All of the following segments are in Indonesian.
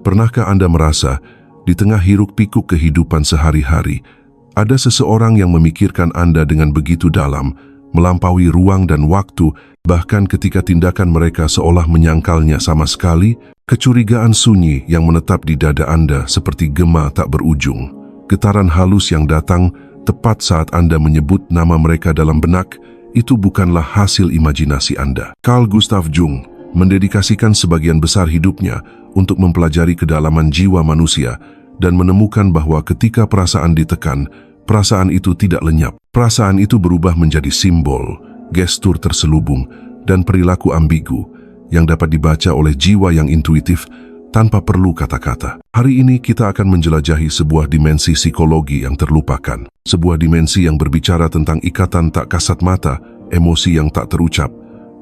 Pernahkah Anda merasa, di tengah hiruk-pikuk kehidupan sehari-hari, ada seseorang yang memikirkan Anda dengan begitu dalam, melampaui ruang dan waktu, bahkan ketika tindakan mereka seolah menyangkalnya sama sekali? Kecurigaan sunyi yang menetap di dada Anda seperti gema tak berujung. Getaran halus yang datang tepat saat Anda menyebut nama mereka dalam benak, itu bukanlah hasil imajinasi Anda. Carl Gustav Jung mendedikasikan sebagian besar hidupnya untuk mempelajari kedalaman jiwa manusia dan menemukan bahwa ketika perasaan ditekan, perasaan itu tidak lenyap. Perasaan itu berubah menjadi simbol, gestur terselubung, dan perilaku ambigu yang dapat dibaca oleh jiwa yang intuitif tanpa perlu kata-kata. Hari ini kita akan menjelajahi sebuah dimensi psikologi yang terlupakan. Sebuah dimensi yang berbicara tentang ikatan tak kasat mata, emosi yang tak terucap,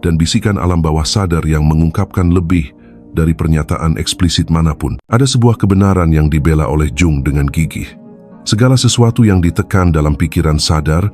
dan bisikan alam bawah sadar yang mengungkapkan lebih dari pernyataan eksplisit manapun. Ada sebuah kebenaran yang dibela oleh Jung dengan gigih. Segala sesuatu yang ditekan dalam pikiran sadar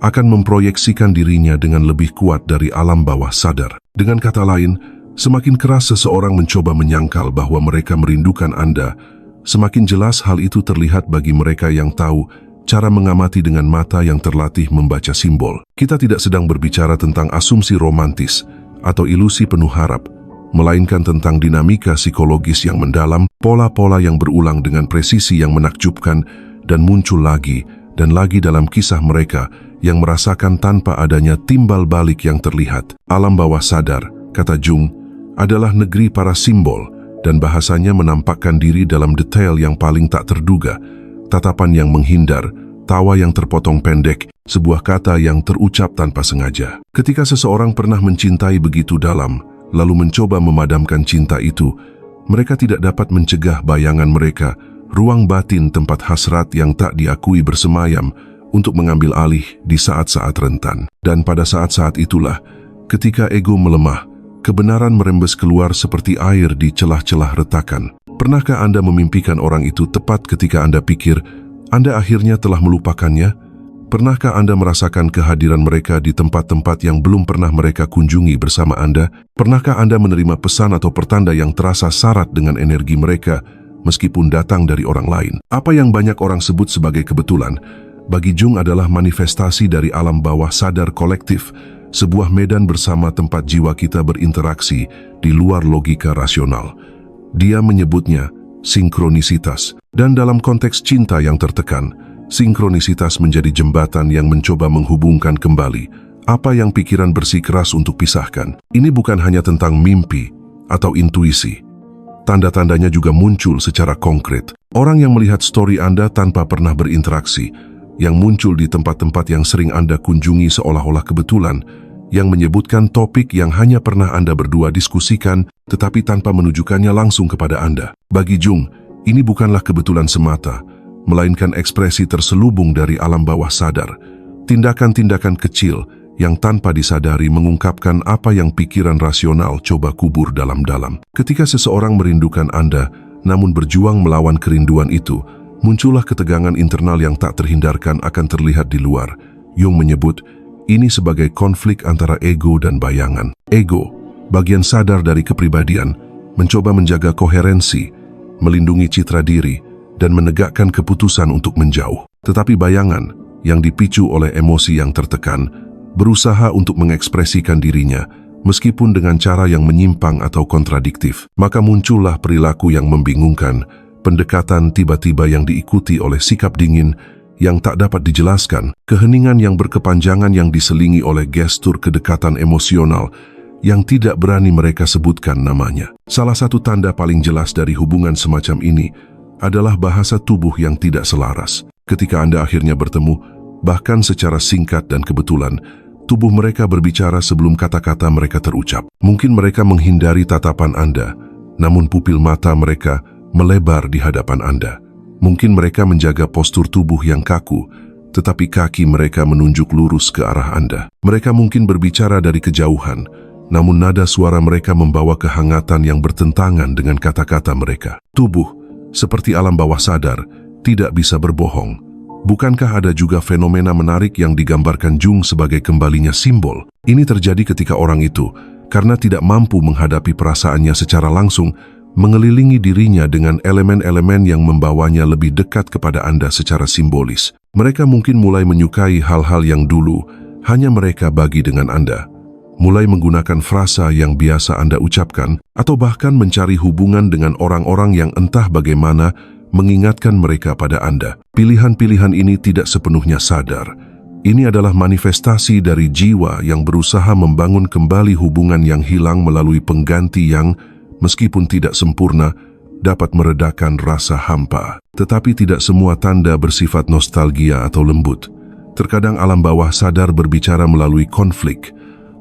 akan memproyeksikan dirinya dengan lebih kuat dari alam bawah sadar. Dengan kata lain, semakin keras seseorang mencoba menyangkal bahwa mereka merindukan Anda, semakin jelas hal itu terlihat bagi mereka yang tahu cara mengamati dengan mata yang terlatih membaca simbol. Kita tidak sedang berbicara tentang asumsi romantis atau ilusi penuh harap, melainkan tentang dinamika psikologis yang mendalam, pola-pola yang berulang dengan presisi yang menakjubkan dan muncul lagi dan lagi dalam kisah mereka yang merasakan tanpa adanya timbal balik yang terlihat. Alam bawah sadar, kata Jung, adalah negeri para simbol dan bahasanya menampakkan diri dalam detail yang paling tak terduga, tatapan yang menghindar, tawa yang terpotong pendek, sebuah kata yang terucap tanpa sengaja. Ketika seseorang pernah mencintai begitu dalam, lalu mencoba memadamkan cinta itu, mereka tidak dapat mencegah bayangan mereka, ruang batin tempat hasrat yang tak diakui bersemayam untuk mengambil alih di saat-saat rentan. Dan pada saat-saat itulah, ketika ego melemah, kebenaran merembes keluar seperti air di celah-celah retakan. Pernahkah Anda memimpikan orang itu tepat ketika Anda pikir Anda akhirnya telah melupakannya? Pernahkah Anda merasakan kehadiran mereka di tempat-tempat yang belum pernah mereka kunjungi bersama Anda? Pernahkah Anda menerima pesan atau pertanda yang terasa syarat dengan energi mereka, meskipun datang dari orang lain? Apa yang banyak orang sebut sebagai kebetulan, bagi Jung adalah manifestasi dari alam bawah sadar kolektif, sebuah medan bersama tempat jiwa kita berinteraksi di luar logika rasional. Dia menyebutnya sinkronisitas. Dan dalam konteks cinta yang tertekan, sinkronisitas menjadi jembatan yang mencoba menghubungkan kembali apa yang pikiran bersikeras untuk pisahkan. Ini bukan hanya tentang mimpi atau intuisi. Tanda-tandanya juga muncul secara konkret. Orang yang melihat story Anda tanpa pernah berinteraksi, yang muncul di tempat-tempat yang sering Anda kunjungi seolah-olah kebetulan, yang menyebutkan topik yang hanya pernah Anda berdua diskusikan, tetapi tanpa menunjukkannya langsung kepada Anda. Bagi Jung, ini bukanlah kebetulan semata, melainkan ekspresi terselubung dari alam bawah sadar. Tindakan-tindakan kecil yang tanpa disadari mengungkapkan apa yang pikiran rasional coba kubur dalam-dalam. Ketika seseorang merindukan Anda, namun berjuang melawan kerinduan itu, muncullah ketegangan internal yang tak terhindarkan akan terlihat di luar. Jung menyebut ini sebagai konflik antara ego dan bayangan. Ego, bagian sadar dari kepribadian, mencoba menjaga koherensi, melindungi citra diri, dan menegakkan keputusan untuk menjauh. Tetapi bayangan, yang dipicu oleh emosi yang tertekan, berusaha untuk mengekspresikan dirinya, meskipun dengan cara yang menyimpang atau kontradiktif. Maka muncullah perilaku yang membingungkan, pendekatan tiba-tiba yang diikuti oleh sikap dingin yang tak dapat dijelaskan, keheningan yang berkepanjangan yang diselingi oleh gestur kedekatan emosional yang tidak berani mereka sebutkan namanya. Salah satu tanda paling jelas dari hubungan semacam ini adalah bahasa tubuh yang tidak selaras. Ketika Anda akhirnya bertemu, bahkan secara singkat dan kebetulan, tubuh mereka berbicara sebelum kata-kata mereka terucap. Mungkin mereka menghindari tatapan Anda, namun pupil mata mereka melebar di hadapan Anda. Mungkin mereka menjaga postur tubuh yang kaku, tetapi kaki mereka menunjuk lurus ke arah Anda. Mereka mungkin berbicara dari kejauhan, namun nada suara mereka membawa kehangatan yang bertentangan dengan kata-kata mereka. Tubuh, seperti alam bawah sadar, tidak bisa berbohong. Bukankah ada juga fenomena menarik yang digambarkan Jung sebagai kembalinya simbol? Ini terjadi ketika orang itu, karena tidak mampu menghadapi perasaannya secara langsung, mengelilingi dirinya dengan elemen-elemen yang membawanya lebih dekat kepada Anda secara simbolis. Mereka mungkin mulai menyukai hal-hal yang dulu hanya mereka bagi dengan Anda, mulai menggunakan frasa yang biasa Anda ucapkan, atau bahkan mencari hubungan dengan orang-orang yang entah bagaimana mengingatkan mereka pada Anda. Pilihan-pilihan ini tidak sepenuhnya sadar. Ini adalah manifestasi dari jiwa yang berusaha membangun kembali hubungan yang hilang melalui pengganti yang, meskipun tidak sempurna, dapat meredakan rasa hampa. Tetapi tidak semua tanda bersifat nostalgia atau lembut. Terkadang alam bawah sadar berbicara melalui konflik.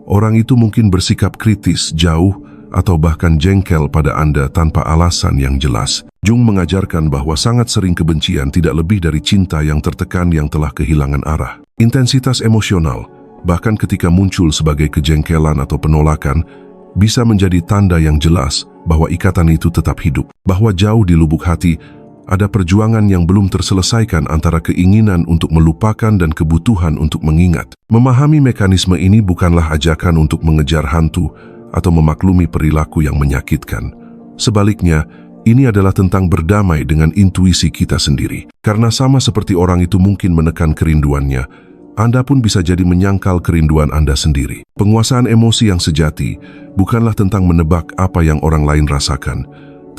Orang itu mungkin bersikap kritis, jauh, atau bahkan jengkel pada Anda tanpa alasan yang jelas. Jung mengajarkan bahwa sangat sering kebencian tidak lebih dari cinta yang tertekan yang telah kehilangan arah. Intensitas emosional, bahkan ketika muncul sebagai kejengkelan atau penolakan, bisa menjadi tanda yang jelas bahwa ikatan itu tetap hidup. Bahwa jauh di lubuk hati, ada perjuangan yang belum terselesaikan antara keinginan untuk melupakan dan kebutuhan untuk mengingat. Memahami mekanisme ini bukanlah ajakan untuk mengejar hantu atau memaklumi perilaku yang menyakitkan. Sebaliknya, ini adalah tentang berdamai dengan intuisi kita sendiri. Karena sama seperti orang itu mungkin menekan kerinduannya, Anda pun bisa jadi menyangkal kerinduan Anda sendiri. Penguasaan emosi yang sejati bukanlah tentang menebak apa yang orang lain rasakan,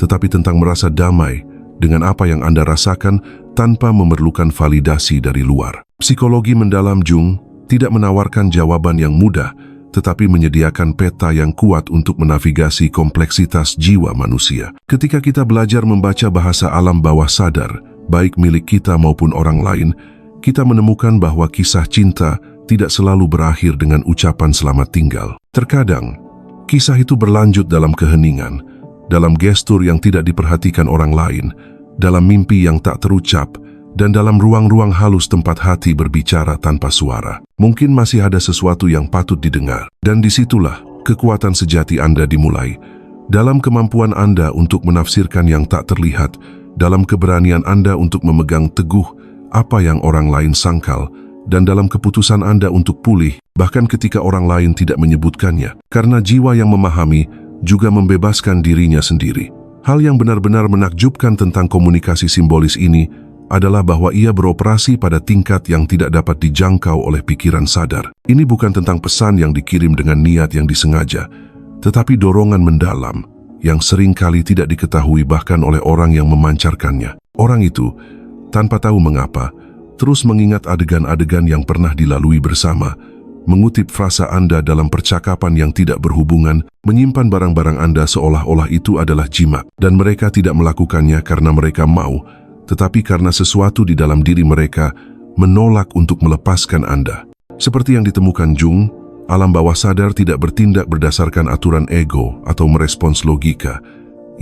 tetapi tentang merasa damai dengan apa yang Anda rasakan tanpa memerlukan validasi dari luar. Psikologi mendalam Jung tidak menawarkan jawaban yang mudah, tetapi menyediakan peta yang kuat untuk menavigasi kompleksitas jiwa manusia. Ketika kita belajar membaca bahasa alam bawah sadar, baik milik kita maupun orang lain, kita menemukan bahwa kisah cinta tidak selalu berakhir dengan ucapan selamat tinggal. Terkadang, kisah itu berlanjut dalam keheningan, dalam gestur yang tidak diperhatikan orang lain, dalam mimpi yang tak terucap, dan dalam ruang-ruang halus tempat hati berbicara tanpa suara. Mungkin masih ada sesuatu yang patut didengar. Dan disitulah kekuatan sejati Anda dimulai. Dalam kemampuan Anda untuk menafsirkan yang tak terlihat, dalam keberanian Anda untuk memegang teguh apa yang orang lain sangkal, dan dalam keputusan Anda untuk pulih, bahkan ketika orang lain tidak menyebutkannya. Karena jiwa yang memahami juga membebaskan dirinya sendiri. Hal yang benar-benar menakjubkan tentang komunikasi simbolis ini adalah bahwa ia beroperasi pada tingkat yang tidak dapat dijangkau oleh pikiran sadar. Ini bukan tentang pesan yang dikirim dengan niat yang disengaja, tetapi dorongan mendalam yang seringkali tidak diketahui bahkan oleh orang yang memancarkannya. Orang itu, tanpa tahu mengapa, terus mengingat adegan-adegan yang pernah dilalui bersama, mengutip frasa Anda dalam percakapan yang tidak berhubungan, menyimpan barang-barang Anda seolah-olah itu adalah jimat, dan mereka tidak melakukannya karena mereka mau, tetapi karena sesuatu di dalam diri mereka menolak untuk melepaskan Anda. Seperti yang ditemukan Jung, alam bawah sadar tidak bertindak berdasarkan aturan ego atau merespons logika.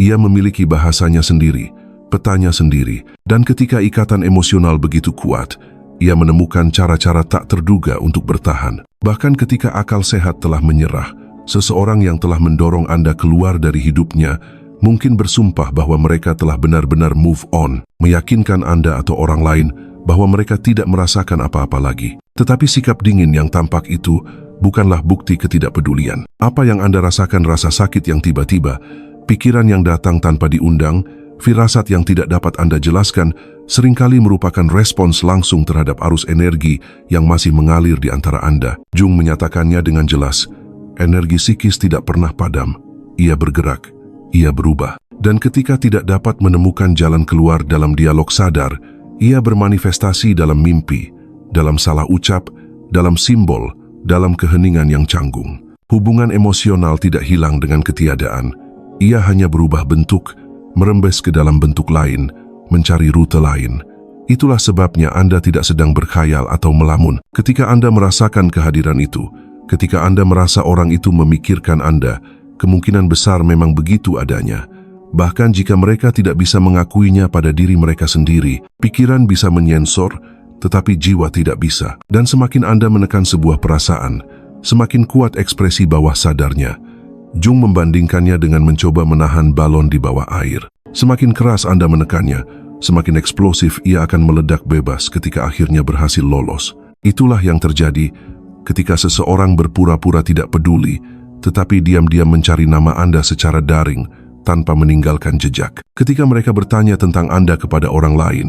Ia memiliki bahasanya sendiri, petanya sendiri, dan ketika ikatan emosional begitu kuat, ia menemukan cara-cara tak terduga untuk bertahan. Bahkan ketika akal sehat telah menyerah, seseorang yang telah mendorong Anda keluar dari hidupnya mungkin bersumpah bahwa mereka telah benar-benar move on, meyakinkan Anda atau orang lain bahwa mereka tidak merasakan apa-apa lagi. Tetapi sikap dingin yang tampak itu bukanlah bukti ketidakpedulian. Apa yang Anda rasakan, rasa sakit yang tiba-tiba, pikiran yang datang tanpa diundang, firasat yang tidak dapat Anda jelaskan, seringkali merupakan respons langsung terhadap arus energi yang masih mengalir di antara Anda. Jung menyatakannya dengan jelas, energi psikis tidak pernah padam, ia bergerak, ia berubah. Dan ketika tidak dapat menemukan jalan keluar dalam dialog sadar, ia bermanifestasi dalam mimpi, dalam salah ucap, dalam simbol, dalam keheningan yang canggung. Hubungan emosional tidak hilang dengan ketiadaan. Ia hanya berubah bentuk, merembes ke dalam bentuk lain, mencari rute lain. Itulah sebabnya Anda tidak sedang berkhayal atau melamun. Ketika Anda merasakan kehadiran itu, ketika Anda merasa orang itu memikirkan Anda, kemungkinan besar memang begitu adanya. Bahkan jika mereka tidak bisa mengakuinya pada diri mereka sendiri, pikiran bisa menyensor, tetapi jiwa tidak bisa. Dan semakin Anda menekan sebuah perasaan, semakin kuat ekspresi bawah sadarnya. Jung membandingkannya dengan mencoba menahan balon di bawah air. Semakin keras Anda menekannya, semakin eksplosif ia akan meledak bebas ketika akhirnya berhasil lolos. Itulah yang terjadi ketika seseorang berpura-pura tidak peduli, tetapi diam-diam mencari nama Anda secara daring, tanpa meninggalkan jejak. Ketika mereka bertanya tentang Anda kepada orang lain,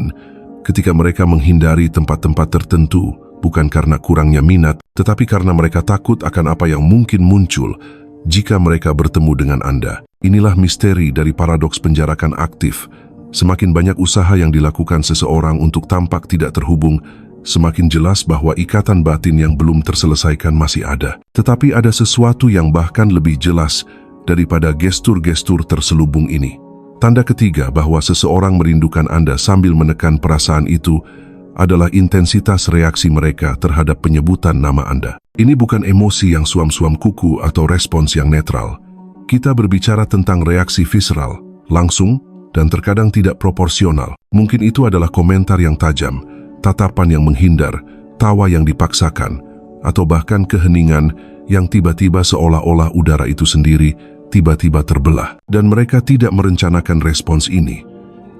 ketika mereka menghindari tempat-tempat tertentu, bukan karena kurangnya minat, tetapi karena mereka takut akan apa yang mungkin muncul jika mereka bertemu dengan Anda. Inilah misteri dari paradoks penjarakan aktif. Semakin banyak usaha yang dilakukan seseorang untuk tampak tidak terhubung, semakin jelas bahwa ikatan batin yang belum terselesaikan masih ada. Tetapi ada sesuatu yang bahkan lebih jelas daripada gestur-gestur terselubung ini. Tanda ketiga bahwa seseorang merindukan Anda sambil menekan perasaan itu adalah intensitas reaksi mereka terhadap penyebutan nama Anda. Ini bukan emosi yang suam-suam kuku atau respons yang netral. Kita berbicara tentang reaksi visceral, langsung, dan terkadang tidak proporsional. Mungkin itu adalah komentar yang tajam, tatapan yang menghindar, tawa yang dipaksakan, atau bahkan keheningan yang tiba-tiba seolah-olah udara itu sendiri tiba-tiba terbelah. Dan mereka tidak merencanakan respons ini.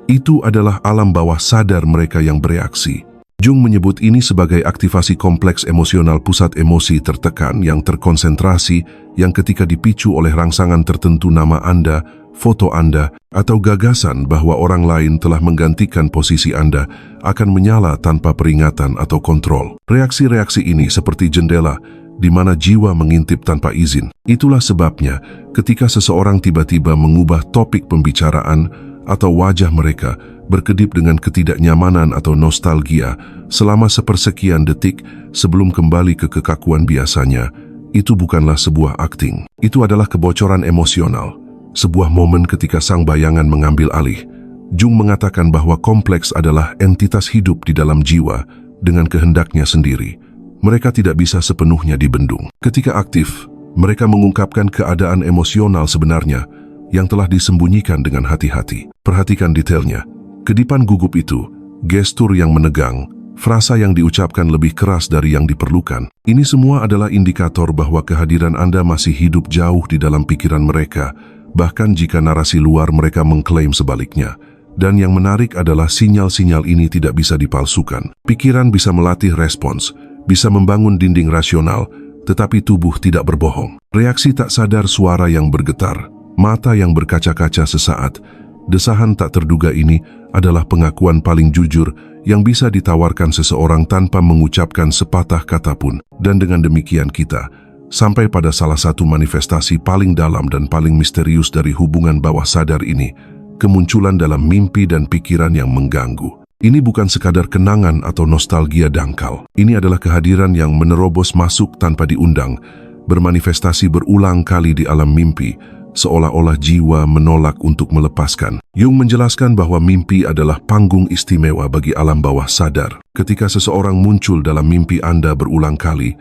Itu adalah alam bawah sadar mereka yang bereaksi. Jung menyebut ini sebagai aktivasi kompleks emosional pusat emosi tertekan yang terkonsentrasi yang ketika dipicu oleh rangsangan tertentu nama Anda, foto Anda, atau gagasan bahwa orang lain telah menggantikan posisi Anda akan menyala tanpa peringatan atau kontrol. Reaksi-reaksi ini seperti jendela di mana jiwa mengintip tanpa izin. Itulah sebabnya ketika seseorang tiba-tiba mengubah topik pembicaraan atau wajah mereka berkedip dengan ketidaknyamanan atau nostalgia selama sepersekian detik sebelum kembali ke kekakuan biasanya, itu bukanlah sebuah akting. Itu adalah kebocoran emosional, sebuah momen ketika sang bayangan mengambil alih. Jung mengatakan bahwa kompleks adalah entitas hidup di dalam jiwa dengan kehendaknya sendiri. Mereka tidak bisa sepenuhnya dibendung. Ketika aktif, mereka mengungkapkan keadaan emosional sebenarnya yang telah disembunyikan dengan hati-hati. Perhatikan detailnya. Kedipan gugup itu, gestur yang menegang, frasa yang diucapkan lebih keras dari yang diperlukan. Ini semua adalah indikator bahwa kehadiran Anda masih hidup jauh di dalam pikiran mereka, bahkan jika narasi luar mereka mengklaim sebaliknya. Dan yang menarik adalah sinyal-sinyal ini tidak bisa dipalsukan. Pikiran bisa melatih respons, bisa membangun dinding rasional, tetapi tubuh tidak berbohong. Reaksi tak sadar, suara yang bergetar, mata yang berkaca-kaca sesaat, desahan tak terduga ini adalah pengakuan paling jujur yang bisa ditawarkan seseorang tanpa mengucapkan sepatah kata pun. Dan dengan demikian kita sampai pada salah satu manifestasi paling dalam dan paling misterius dari hubungan bawah sadar ini, kemunculan dalam mimpi dan pikiran yang mengganggu. Ini bukan sekadar kenangan atau nostalgia dangkal. Ini adalah kehadiran yang menerobos masuk tanpa diundang, bermanifestasi berulang kali di alam mimpi, seolah-olah jiwa menolak untuk melepaskan. Jung menjelaskan bahwa mimpi adalah panggung istimewa bagi alam bawah sadar. Ketika seseorang muncul dalam mimpi Anda berulang kali,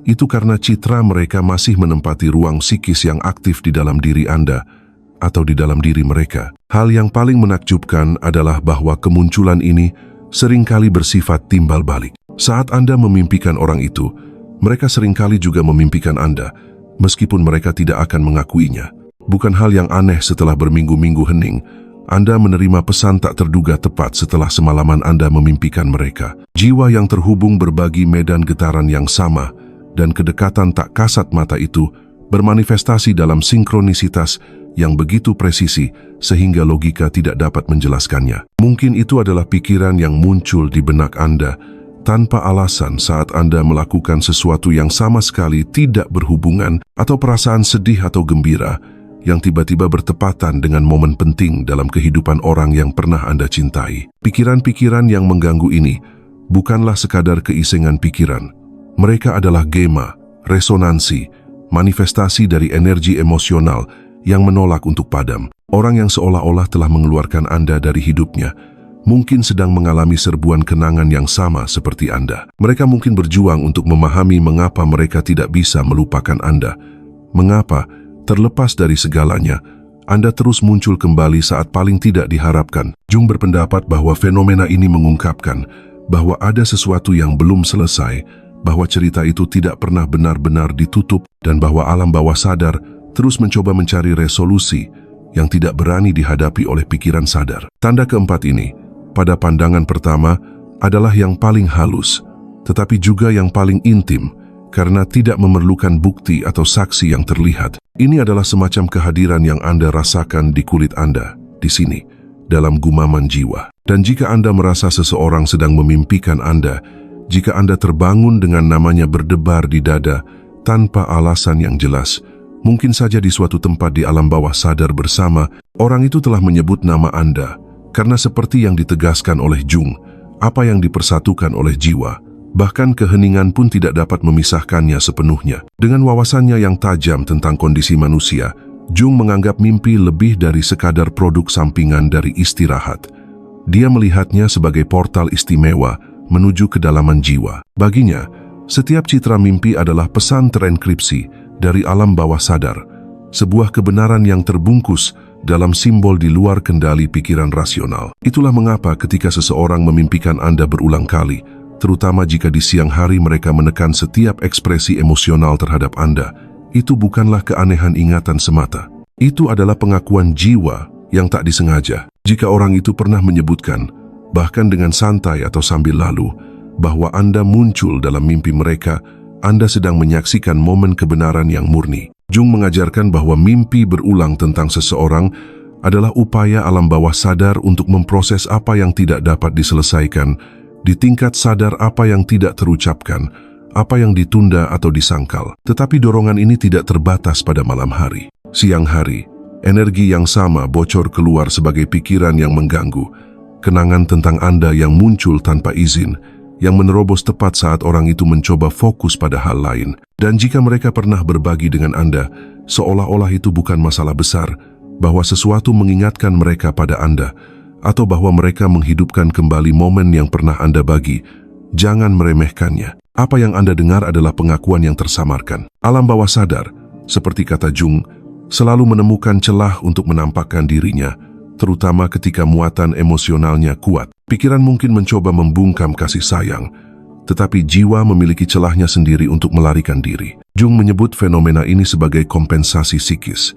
itu karena citra mereka masih menempati ruang psikis yang aktif di dalam diri Anda atau di dalam diri mereka. Hal yang paling menakjubkan adalah bahwa kemunculan ini seringkali bersifat timbal balik. Saat Anda memimpikan orang itu, mereka seringkali juga memimpikan Anda, meskipun mereka tidak akan mengakuinya. Bukan hal yang aneh setelah berminggu-minggu hening, Anda menerima pesan tak terduga tepat setelah semalaman Anda memimpikan mereka. Jiwa yang terhubung berbagi medan getaran yang sama, dan kedekatan tak kasat mata itu bermanifestasi dalam sinkronisitas yang begitu presisi sehingga logika tidak dapat menjelaskannya. Mungkin itu adalah pikiran yang muncul di benak Anda tanpa alasan saat Anda melakukan sesuatu yang sama sekali tidak berhubungan, atau perasaan sedih atau gembira yang tiba-tiba bertepatan dengan momen penting dalam kehidupan orang yang pernah Anda cintai. Pikiran-pikiran yang mengganggu ini bukanlah sekadar keisengan pikiran. Mereka adalah gema, resonansi, manifestasi dari energi emosional yang menolak untuk padam. Orang yang seolah-olah telah mengeluarkan Anda dari hidupnya mungkin sedang mengalami serbuan kenangan yang sama seperti Anda. Mereka mungkin berjuang untuk memahami mengapa mereka tidak bisa melupakan Anda. Mengapa, terlepas dari segalanya, Anda terus muncul kembali saat paling tidak diharapkan. Jung berpendapat bahwa fenomena ini mengungkapkan bahwa ada sesuatu yang belum selesai, bahwa cerita itu tidak pernah benar-benar ditutup, dan bahwa alam bawah sadar terus mencoba mencari resolusi yang tidak berani dihadapi oleh pikiran sadar. Tanda keempat ini, pada pandangan pertama, adalah yang paling halus, tetapi juga yang paling intim, karena tidak memerlukan bukti atau saksi yang terlihat. Ini adalah semacam kehadiran yang Anda rasakan di kulit Anda, di sini, dalam gumaman jiwa. Dan jika Anda merasa seseorang sedang memimpikan Anda, jika Anda terbangun dengan namanya berdebar di dada tanpa alasan yang jelas, mungkin saja di suatu tempat di alam bawah sadar bersama, orang itu telah menyebut nama Anda, karena seperti yang ditegaskan oleh Jung, apa yang dipersatukan oleh jiwa, bahkan keheningan pun tidak dapat memisahkannya sepenuhnya. Dengan wawasannya yang tajam tentang kondisi manusia, Jung menganggap mimpi lebih dari sekadar produk sampingan dari istirahat. Dia melihatnya sebagai portal istimewa menuju kedalaman jiwa. Baginya, setiap citra mimpi adalah pesan terenkripsi dari alam bawah sadar, sebuah kebenaran yang terbungkus dalam simbol di luar kendali pikiran rasional. Itulah mengapa ketika seseorang memimpikan Anda berulang kali, terutama jika di siang hari mereka menekan setiap ekspresi emosional terhadap Anda, itu bukanlah keanehan ingatan semata. Itu adalah pengakuan jiwa yang tak disengaja. Jika orang itu pernah menyebutkan, bahkan dengan santai atau sambil lalu, bahwa Anda muncul dalam mimpi mereka, Anda sedang menyaksikan momen kebenaran yang murni. Jung mengajarkan bahwa mimpi berulang tentang seseorang adalah upaya alam bawah sadar untuk memproses apa yang tidak dapat diselesaikan, di tingkat sadar apa yang tidak terucapkan, apa yang ditunda atau disangkal. Tetapi dorongan ini tidak terbatas pada malam hari. Siang hari, energi yang sama bocor keluar sebagai pikiran yang mengganggu, kenangan tentang Anda yang muncul tanpa izin, yang menerobos tepat saat orang itu mencoba fokus pada hal lain. Dan jika mereka pernah berbagi dengan Anda, seolah-olah itu bukan masalah besar, bahwa sesuatu mengingatkan mereka pada Anda, atau bahwa mereka menghidupkan kembali momen yang pernah Anda bagi, jangan meremehkannya. Apa yang Anda dengar adalah pengakuan yang tersamarkan. Alam bawah sadar, seperti kata Jung, selalu menemukan celah untuk menampakkan dirinya, terutama ketika muatan emosionalnya kuat. Pikiran mungkin mencoba membungkam kasih sayang, tetapi jiwa memiliki celahnya sendiri untuk melarikan diri. Jung menyebut fenomena ini sebagai kompensasi psikis.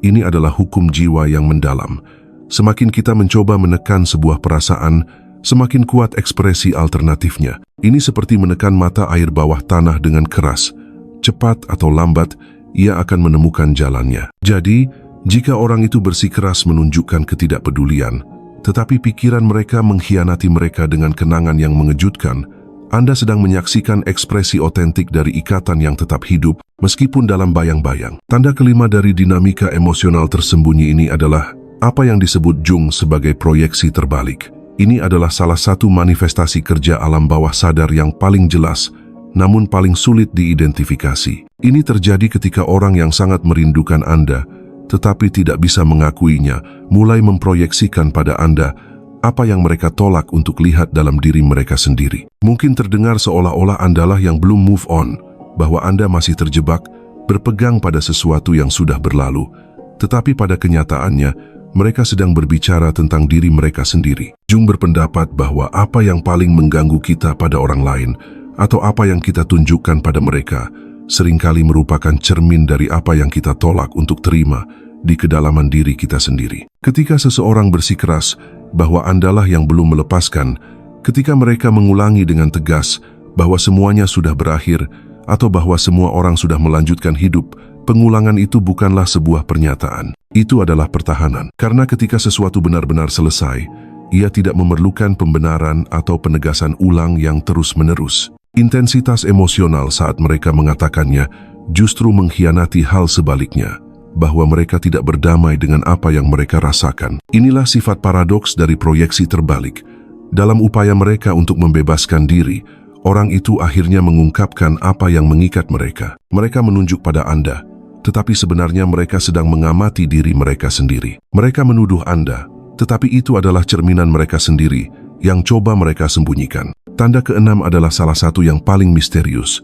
Ini adalah hukum jiwa yang mendalam. Semakin kita mencoba menekan sebuah perasaan, semakin kuat ekspresi alternatifnya. Ini seperti menekan mata air bawah tanah dengan keras. Cepat atau lambat, ia akan menemukan jalannya. Jadi, jika orang itu bersikeras menunjukkan ketidakpedulian, tetapi pikiran mereka mengkhianati mereka dengan kenangan yang mengejutkan, Anda sedang menyaksikan ekspresi otentik dari ikatan yang tetap hidup, meskipun dalam bayang-bayang. Tanda kelima dari dinamika emosional tersembunyi ini adalah apa yang disebut Jung sebagai proyeksi terbalik. Ini adalah salah satu manifestasi kerja alam bawah sadar yang paling jelas, namun paling sulit diidentifikasi. Ini terjadi ketika orang yang sangat merindukan Anda, tetapi tidak bisa mengakuinya, mulai memproyeksikan pada Anda apa yang mereka tolak untuk lihat dalam diri mereka sendiri. Mungkin terdengar seolah-olah Andalah yang belum move on, bahwa Anda masih terjebak, berpegang pada sesuatu yang sudah berlalu, tetapi pada kenyataannya, mereka sedang berbicara tentang diri mereka sendiri. Jung berpendapat bahwa apa yang paling mengganggu kita pada orang lain, atau apa yang kita tunjukkan pada mereka, seringkali merupakan cermin dari apa yang kita tolak untuk terima di kedalaman diri kita sendiri. Ketika seseorang bersikeras bahwa Andalah yang belum melepaskan, ketika mereka mengulangi dengan tegas bahwa semuanya sudah berakhir, atau bahwa semua orang sudah melanjutkan hidup, pengulangan itu bukanlah sebuah pernyataan. Itu adalah pertahanan. Karena ketika sesuatu benar-benar selesai, ia tidak memerlukan pembenaran atau penegasan ulang yang terus-menerus. Intensitas emosional saat mereka mengatakannya justru mengkhianati hal sebaliknya, bahwa mereka tidak berdamai dengan apa yang mereka rasakan. Inilah sifat paradoks dari proyeksi terbalik. Dalam upaya mereka untuk membebaskan diri, orang itu akhirnya mengungkapkan apa yang mengikat mereka. Mereka menunjuk pada Anda, tetapi sebenarnya mereka sedang mengamati diri mereka sendiri. Mereka menuduh Anda, tetapi itu adalah cerminan mereka sendiri yang coba mereka sembunyikan. Tanda keenam adalah salah satu yang paling misterius,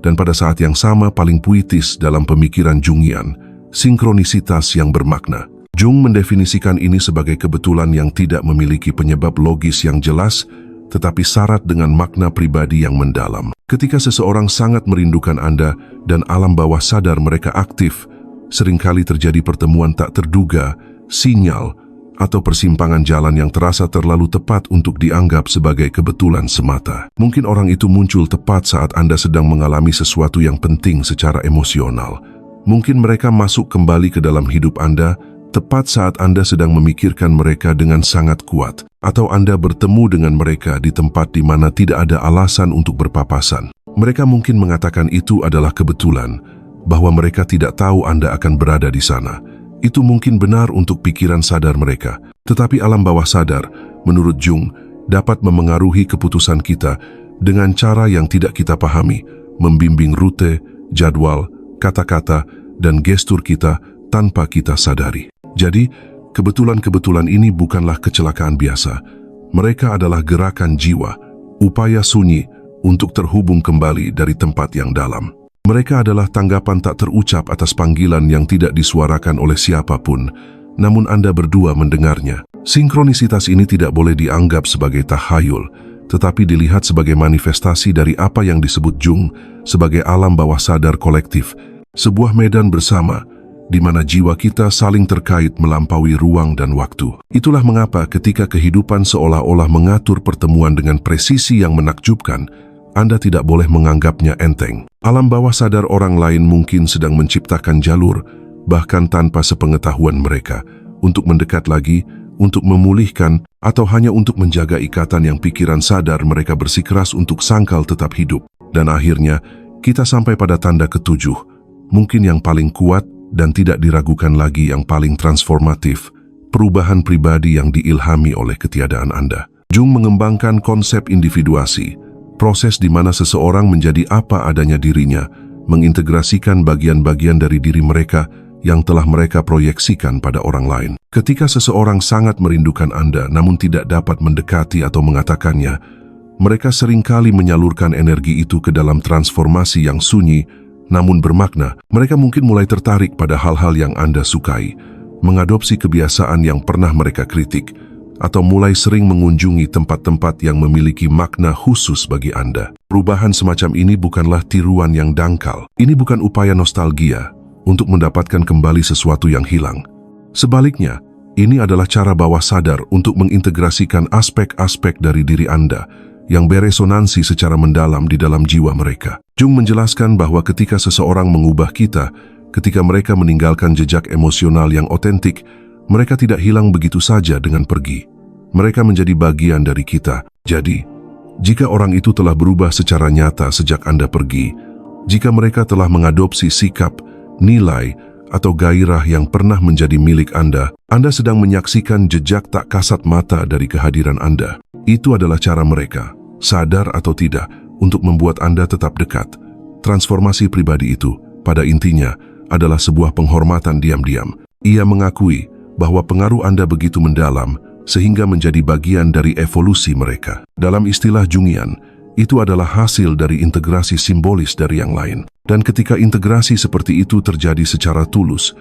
dan pada saat yang sama paling puitis dalam pemikiran Jungian, sinkronisitas yang bermakna. Jung mendefinisikan ini sebagai kebetulan yang tidak memiliki penyebab logis yang jelas, tetapi syarat dengan makna pribadi yang mendalam. Ketika seseorang sangat merindukan Anda dan alam bawah sadar mereka aktif, seringkali terjadi pertemuan tak terduga, sinyal, atau persimpangan jalan yang terasa terlalu tepat untuk dianggap sebagai kebetulan semata. Mungkin orang itu muncul tepat saat Anda sedang mengalami sesuatu yang penting secara emosional. Mungkin mereka masuk kembali ke dalam hidup Anda tepat saat Anda sedang memikirkan mereka dengan sangat kuat, atau Anda bertemu dengan mereka di tempat di mana tidak ada alasan untuk berpapasan. Mereka mungkin mengatakan itu adalah kebetulan, bahwa mereka tidak tahu Anda akan berada di sana. Itu mungkin benar untuk pikiran sadar mereka, tetapi alam bawah sadar, menurut Jung, dapat memengaruhi keputusan kita dengan cara yang tidak kita pahami, membimbing rute, jadwal, kata-kata, dan gestur kita tanpa kita sadari. Jadi, kebetulan-kebetulan ini bukanlah kecelakaan biasa. Mereka adalah gerakan jiwa, upaya sunyi untuk terhubung kembali dari tempat yang dalam. Mereka adalah tanggapan tak terucap atas panggilan yang tidak disuarakan oleh siapapun, namun Anda berdua mendengarnya. Sinkronisitas ini tidak boleh dianggap sebagai tahayul, tetapi dilihat sebagai manifestasi dari apa yang disebut Jung sebagai alam bawah sadar kolektif, sebuah medan bersama, di mana jiwa kita saling terkait melampaui ruang dan waktu. Itulah mengapa ketika kehidupan seolah-olah mengatur pertemuan dengan presisi yang menakjubkan, Anda tidak boleh menganggapnya enteng. Alam bawah sadar orang lain mungkin sedang menciptakan jalur, bahkan tanpa sepengetahuan mereka, untuk mendekat lagi, untuk memulihkan, atau hanya untuk menjaga ikatan yang pikiran sadar mereka bersikeras untuk sangkal tetap hidup. Dan akhirnya, kita sampai pada tanda ketujuh, mungkin yang paling kuat dan tidak diragukan lagi yang paling transformatif, perubahan pribadi yang diilhami oleh ketiadaan Anda. Jung mengembangkan konsep individuasi, proses di mana seseorang menjadi apa adanya dirinya, mengintegrasikan bagian-bagian dari diri mereka yang telah mereka proyeksikan pada orang lain. Ketika seseorang sangat merindukan Anda namun tidak dapat mendekati atau mengatakannya, mereka seringkali menyalurkan energi itu ke dalam transformasi yang sunyi namun bermakna. Mereka mungkin mulai tertarik pada hal-hal yang Anda sukai, mengadopsi kebiasaan yang pernah mereka kritik, atau mulai sering mengunjungi tempat-tempat yang memiliki makna khusus bagi Anda. Perubahan semacam ini bukanlah tiruan yang dangkal. Ini bukan upaya nostalgia untuk mendapatkan kembali sesuatu yang hilang. Sebaliknya, ini adalah cara bawah sadar untuk mengintegrasikan aspek-aspek dari diri Anda yang beresonansi secara mendalam di dalam jiwa mereka. Jung menjelaskan bahwa ketika seseorang mengubah kita, ketika mereka meninggalkan jejak emosional yang otentik, mereka tidak hilang begitu saja dengan pergi. Mereka menjadi bagian dari kita. Jadi, jika orang itu telah berubah secara nyata sejak Anda pergi, jika mereka telah mengadopsi sikap, nilai, atau gairah yang pernah menjadi milik Anda sedang menyaksikan jejak tak kasat mata dari kehadiran Anda. Itu adalah cara mereka, sadar atau tidak, untuk membuat Anda tetap dekat. Transformasi pribadi itu, pada intinya, adalah sebuah penghormatan diam-diam. Ia mengakui bahwa pengaruh Anda begitu mendalam sehingga menjadi bagian dari evolusi mereka. Dalam istilah Jungian, itu adalah hasil dari integrasi simbolis dari yang lain. Dan ketika integrasi seperti itu terjadi secara tulus,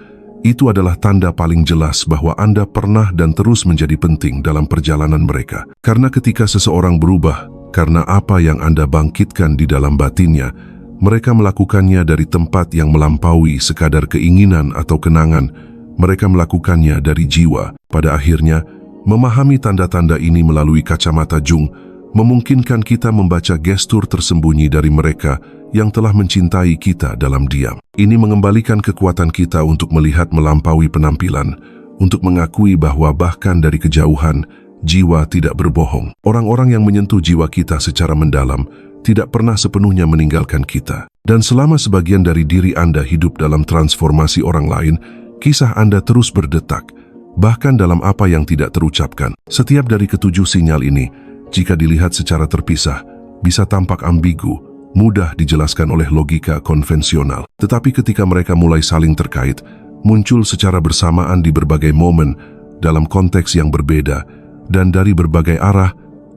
itu adalah tanda paling jelas bahwa Anda pernah dan terus menjadi penting dalam perjalanan mereka. Karena ketika seseorang berubah karena apa yang Anda bangkitkan di dalam batinnya, mereka melakukannya dari tempat yang melampaui sekadar keinginan atau kenangan. Mereka melakukannya dari jiwa. Pada akhirnya, memahami tanda-tanda ini melalui kacamata Jung memungkinkan kita membaca gestur tersembunyi dari mereka yang telah mencintai kita dalam diam. Ini mengembalikan kekuatan kita untuk melihat melampaui penampilan, untuk mengakui bahwa bahkan dari kejauhan, jiwa tidak berbohong. Orang-orang yang menyentuh jiwa kita secara mendalam tidak pernah sepenuhnya meninggalkan kita. Dan selama sebagian dari diri Anda hidup dalam transformasi orang lain, kisah Anda terus berdetak, bahkan dalam apa yang tidak terucapkan. Setiap dari ketujuh sinyal ini, jika dilihat secara terpisah, bisa tampak ambigu, mudah dijelaskan oleh logika konvensional. Tetapi ketika mereka mulai saling terkait, muncul secara bersamaan di berbagai momen, dalam konteks yang berbeda, dan dari berbagai arah,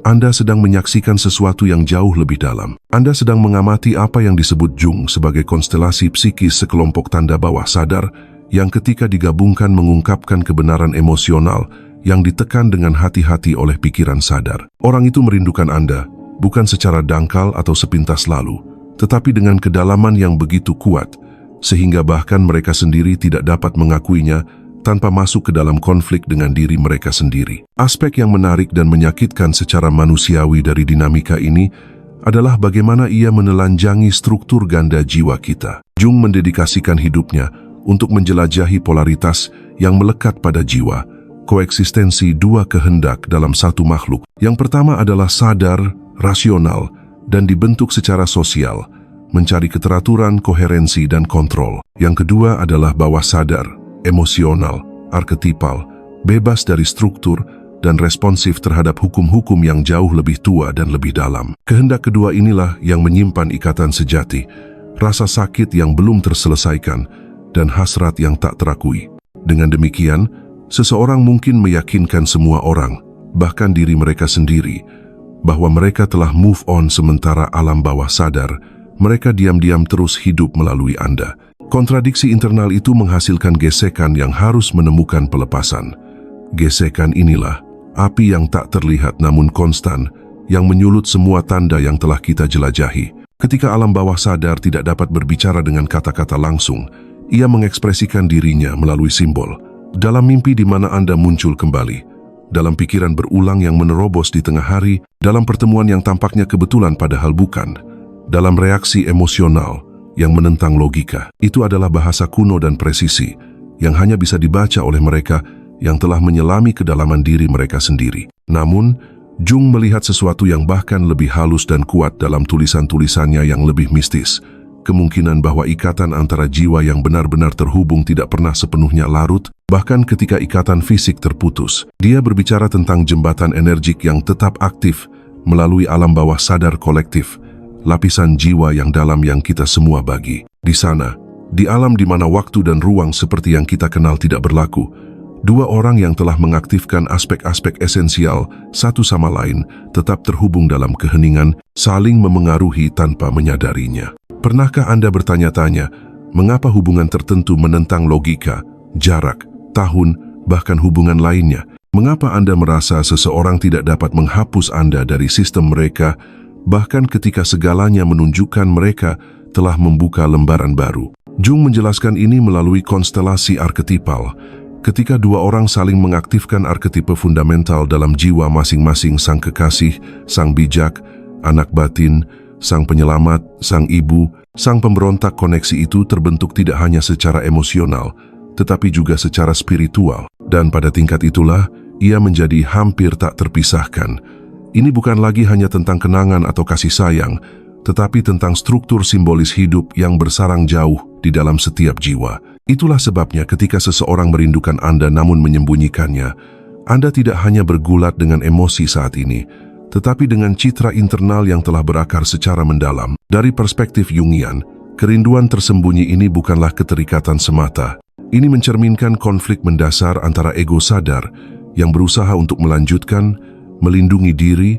Anda sedang menyaksikan sesuatu yang jauh lebih dalam. Anda sedang mengamati apa yang disebut Jung sebagai konstelasi psikis sekelompok tanda bawah sadar, yang ketika digabungkan mengungkapkan kebenaran emosional yang ditekan dengan hati-hati oleh pikiran sadar. Orang itu merindukan Anda, bukan secara dangkal atau sepintas lalu, tetapi dengan kedalaman yang begitu kuat, sehingga bahkan mereka sendiri tidak dapat mengakuinya tanpa masuk ke dalam konflik dengan diri mereka sendiri. Aspek yang menarik dan menyakitkan secara manusiawi dari dinamika ini adalah bagaimana ia menelanjangi struktur ganda jiwa kita. Jung mendedikasikan hidupnya untuk menjelajahi polaritas yang melekat pada jiwa, koeksistensi dua kehendak dalam satu makhluk. Yang pertama adalah sadar, rasional, dan dibentuk secara sosial, mencari keteraturan, koherensi, dan kontrol. Yang kedua adalah bawah sadar, emosional, arketipal, bebas dari struktur, dan responsif terhadap hukum-hukum yang jauh lebih tua dan lebih dalam. Kehendak kedua inilah yang menyimpan ikatan sejati, rasa sakit yang belum terselesaikan, dan hasrat yang tak terakui. Dengan demikian, seseorang mungkin meyakinkan semua orang, bahkan diri mereka sendiri, bahwa mereka telah move on, sementara alam bawah sadar, mereka diam-diam terus hidup melalui Anda. Kontradiksi internal itu menghasilkan gesekan yang harus menemukan pelepasan. Gesekan inilah api yang tak terlihat namun konstan, yang menyulut semua tanda yang telah kita jelajahi. Ketika alam bawah sadar tidak dapat berbicara dengan kata-kata langsung, ia mengekspresikan dirinya melalui simbol. Dalam mimpi di mana Anda muncul kembali, dalam pikiran berulang yang menerobos di tengah hari, dalam pertemuan yang tampaknya kebetulan padahal bukan, dalam reaksi emosional yang menentang logika. Itu adalah bahasa kuno dan presisi yang hanya bisa dibaca oleh mereka yang telah menyelami kedalaman diri mereka sendiri. Namun, Jung melihat sesuatu yang bahkan lebih halus dan kuat dalam tulisan-tulisannya yang lebih mistis. Kemungkinan bahwa ikatan antara jiwa yang benar-benar terhubung tidak pernah sepenuhnya larut, bahkan ketika ikatan fisik terputus. Dia berbicara tentang jembatan energik yang tetap aktif melalui alam bawah sadar kolektif, lapisan jiwa yang dalam yang kita semua bagi. Di sana, di alam di mana waktu dan ruang seperti yang kita kenal tidak berlaku, dua orang yang telah mengaktifkan aspek-aspek esensial satu sama lain tetap terhubung dalam keheningan, saling memengaruhi tanpa menyadarinya. Pernahkah Anda bertanya-tanya, mengapa hubungan tertentu menentang logika, jarak, tahun, bahkan hubungan lainnya? Mengapa Anda merasa seseorang tidak dapat menghapus Anda dari sistem mereka, bahkan ketika segalanya menunjukkan mereka telah membuka lembaran baru? Jung menjelaskan ini melalui konstelasi arketipal. Ketika dua orang saling mengaktifkan arketipe fundamental dalam jiwa masing-masing, sang kekasih, sang bijak, anak batin, sang penyelamat, sang ibu, sang pemberontak, koneksi itu terbentuk tidak hanya secara emosional, tetapi juga secara spiritual. Dan pada tingkat itulah, ia menjadi hampir tak terpisahkan. Ini bukan lagi hanya tentang kenangan atau kasih sayang, tetapi tentang struktur simbolis hidup yang bersarang jauh di dalam setiap jiwa. Itulah sebabnya ketika seseorang merindukan Anda namun menyembunyikannya, Anda tidak hanya bergulat dengan emosi saat ini, tetapi dengan citra internal yang telah berakar secara mendalam. Dari perspektif Jungian, kerinduan tersembunyi ini bukanlah keterikatan semata. Ini mencerminkan konflik mendasar antara ego sadar yang berusaha untuk melanjutkan, melindungi diri,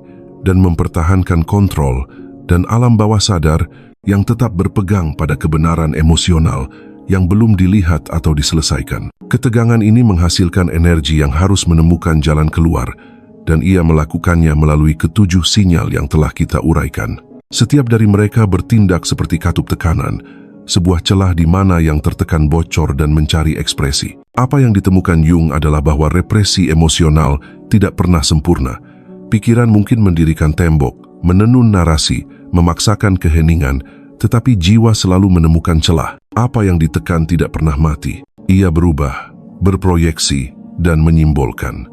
dan mempertahankan kontrol, dan alam bawah sadar yang tetap berpegang pada kebenaran emosional yang belum dilihat atau diselesaikan. Ketegangan ini menghasilkan energi yang harus menemukan jalan keluar, dan ia melakukannya melalui ketujuh sinyal yang telah kita uraikan. Setiap dari mereka bertindak seperti katup tekanan, sebuah celah di mana yang tertekan bocor dan mencari ekspresi. Apa yang ditemukan Jung adalah bahwa represi emosional tidak pernah sempurna. Pikiran mungkin mendirikan tembok, menenun narasi, memaksakan keheningan, tetapi jiwa selalu menemukan celah. Apa yang ditekan tidak pernah mati. Ia berubah, berproyeksi, dan menyimbolkan.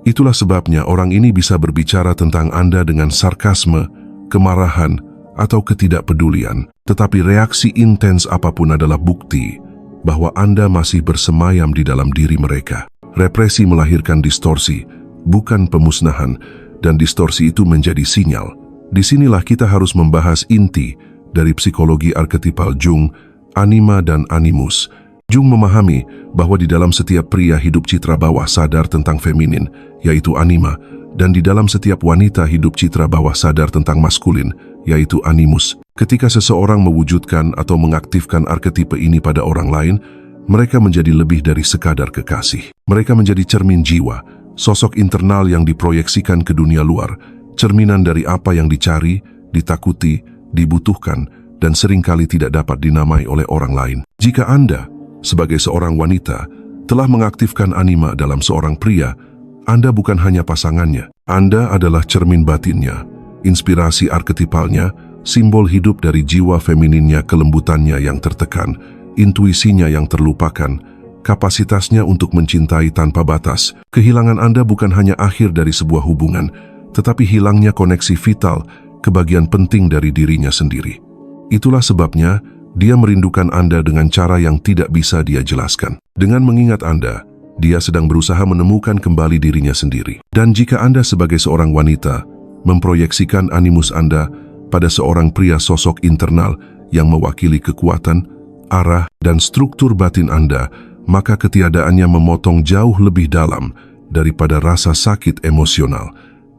Itulah sebabnya orang ini bisa berbicara tentang Anda dengan sarkasme, kemarahan, atau ketidakpedulian. Tetapi reaksi intens apapun adalah bukti bahwa Anda masih bersemayam di dalam diri mereka. Represi melahirkan distorsi, bukan pemusnahan, dan distorsi itu menjadi sinyal. Disinilah kita harus membahas inti dari psikologi arketipal Jung, anima dan animus. Jung memahami bahwa di dalam setiap pria hidup citra bawah sadar tentang feminin, yaitu anima, dan di dalam setiap wanita hidup citra bawah sadar tentang maskulin, yaitu animus. Ketika seseorang mewujudkan atau mengaktifkan arketipe ini pada orang lain, mereka menjadi lebih dari sekadar kekasih. Mereka menjadi cermin jiwa, sosok internal yang diproyeksikan ke dunia luar, cerminan dari apa yang dicari, ditakuti, dibutuhkan, dan seringkali tidak dapat dinamai oleh orang lain. Jika Anda, sebagai seorang wanita, telah mengaktifkan anima dalam seorang pria, Anda bukan hanya pasangannya. Anda adalah cermin batinnya, inspirasi arketipalnya, simbol hidup dari jiwa femininnya, kelembutannya yang tertekan, intuisinya yang terlupakan, kapasitasnya untuk mencintai tanpa batas. Kehilangan Anda bukan hanya akhir dari sebuah hubungan, tetapi hilangnya koneksi vital ke bagian penting dari dirinya sendiri. Itulah sebabnya dia merindukan Anda dengan cara yang tidak bisa dia jelaskan. Dengan mengingat Anda, dia sedang berusaha menemukan kembali dirinya sendiri. Dan jika Anda sebagai seorang wanita memproyeksikan animus Anda pada seorang pria, sosok internal yang mewakili kekuatan, arah, dan struktur batin Anda, maka ketiadaannya memotong jauh lebih dalam daripada rasa sakit emosional.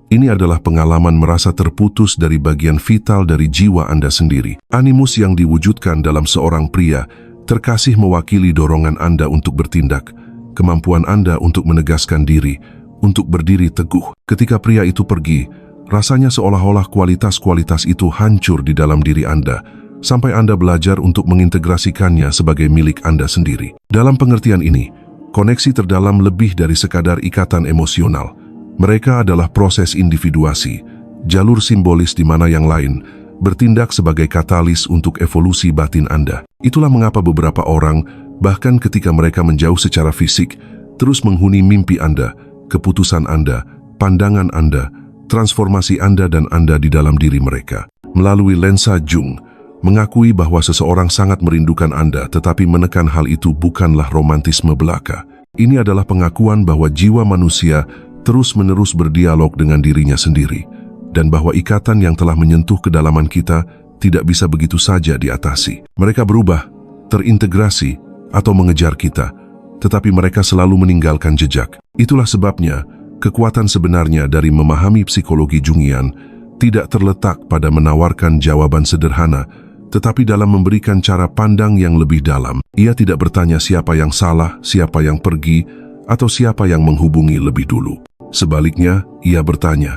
Ini adalah pengalaman merasa terputus dari bagian vital dari jiwa Anda sendiri. Animus yang diwujudkan dalam seorang pria terkasih mewakili dorongan Anda untuk bertindak, kemampuan Anda untuk menegaskan diri, untuk berdiri teguh. Ketika pria itu pergi, rasanya seolah-olah kualitas-kualitas itu hancur di dalam diri Anda, sampai Anda belajar untuk mengintegrasikannya sebagai milik Anda sendiri. Dalam pengertian ini, koneksi terdalam lebih dari sekadar ikatan emosional. Mereka adalah proses individuasi, jalur simbolis di mana yang lain bertindak sebagai katalis untuk evolusi batin Anda. Itulah mengapa beberapa orang, bahkan ketika mereka menjauh secara fisik, terus menghuni mimpi Anda, keputusan Anda, pandangan Anda, transformasi Anda dan Anda di dalam diri mereka. Melalui lensa Jung, mengakui bahwa seseorang sangat merindukan Anda, tetapi menekan hal itu bukanlah romantisme belaka. Ini adalah pengakuan bahwa jiwa manusia terus-menerus berdialog dengan dirinya sendiri, dan bahwa ikatan yang telah menyentuh kedalaman kita tidak bisa begitu saja diatasi. Mereka berubah, terintegrasi, atau mengejar kita, tetapi mereka selalu meninggalkan jejak. Itulah sebabnya, kekuatan sebenarnya dari memahami psikologi Jungian tidak terletak pada menawarkan jawaban sederhana, tetapi dalam memberikan cara pandang yang lebih dalam. Ia tidak bertanya siapa yang salah, siapa yang pergi, atau siapa yang menghubungi lebih dulu. Sebaliknya, ia bertanya,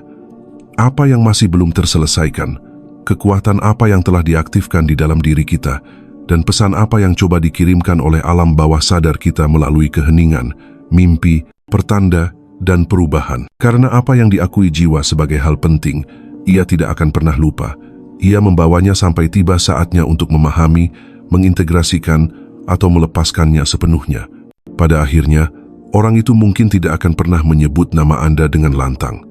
apa yang masih belum terselesaikan, kekuatan apa yang telah diaktifkan di dalam diri kita, dan pesan apa yang coba dikirimkan oleh alam bawah sadar kita melalui keheningan, mimpi, pertanda, dan perubahan. Karena apa yang diakui jiwa sebagai hal penting, ia tidak akan pernah lupa. Ia membawanya sampai tiba saatnya untuk memahami, mengintegrasikan, atau melepaskannya sepenuhnya. Pada akhirnya, orang itu mungkin tidak akan pernah menyebut nama Anda dengan lantang.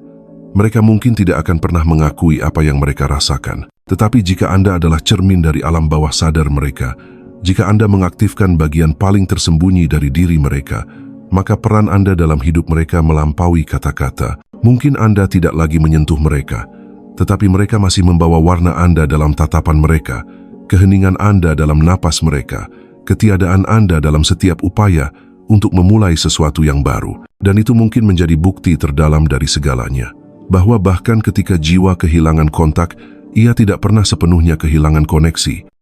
Mereka mungkin tidak akan pernah mengakui apa yang mereka rasakan. Tetapi jika Anda adalah cermin dari alam bawah sadar mereka, jika Anda mengaktifkan bagian paling tersembunyi dari diri mereka, maka peran Anda dalam hidup mereka melampaui kata-kata. Mungkin Anda tidak lagi menyentuh mereka, tetapi mereka masih membawa warna Anda dalam tatapan mereka, keheningan Anda dalam napas mereka, ketiadaan Anda dalam setiap upaya untuk memulai sesuatu yang baru. Dan itu mungkin menjadi bukti terdalam dari segalanya, bahwa bahkan ketika jiwa kehilangan kontak, ia tidak pernah sepenuhnya kehilangan koneksi.